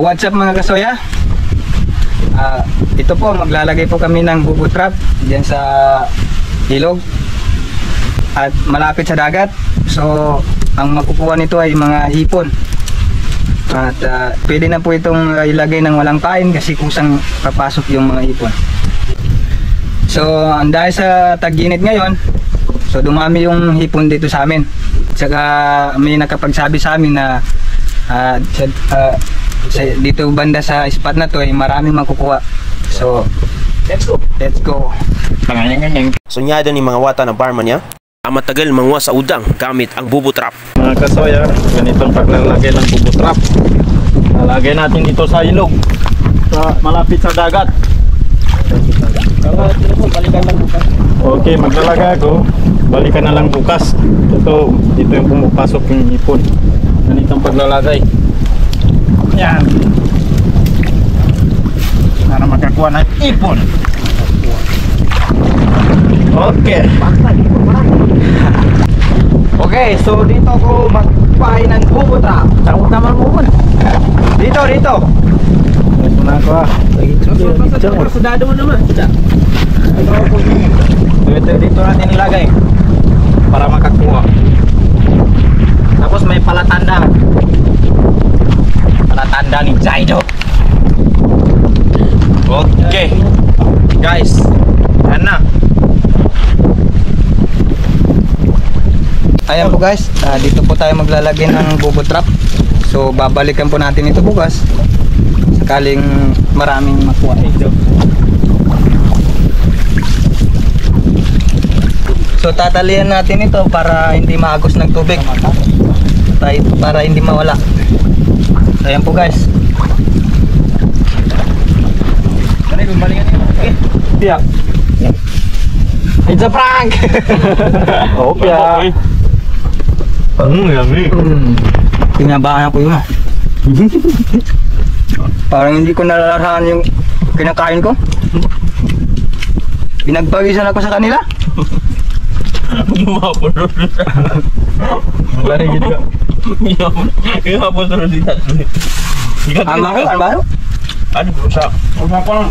What's up mga kasoya? Ito po, maglalagay po kami ng bubo trap diyan sa ilog at malapit sa dagat. So, ang makukuha nito ay mga hipon. At pwede na po itong ilagay ng walang pain kasi kusang papasok yung mga hipon. So, dahil sa tag-init ngayon, so dumami yung hipon dito sa amin. Tsaka may nakapagsabi sa amin na dito banda sa spot na to ay maraming makukuha. So, let's go. Let's go. Sunyado ni mga wata ng barman niya. Ang matagal mangwa sa udang gamit ang bubo trap. Mga kasoya, ganitong paglalagay ng bubo trap. Lalagay natin dito sa ilog, malapit sa dagat. Okay, maglalagay ako. Balikan na lang bukas. Dito yung pumapasok yung ipon. Ganitong paglalagay. Yan. Para makakuha ng ipon. Okay. Okay, so dito ako magpain ng bubo trap. Takot naman mo muna. Dito. Ito na ako Sudado mo naman. Dito natin ilagay para makakuha. Tapos may palatanda ni Jaido. Okay. Guys, yan na. Ayan po guys, dito po tayo maglalagay ng bubo trap. So babalikan po natin ito bukas sakaling maraming makuha ito. So tatalian natin ito para hindi maagos ng tubig, para hindi mawala. So ayan po guys. Piyak. It's a prank! Piyak. Yummy. Pinabahan ko yun. Parang hindi ko nalalasahan yung kinakain ko. Binagpagisan ako sa kanila. Lari gitu ka. Iya apa suruh dita. Ano? Aduh, rusak. Rusak apa?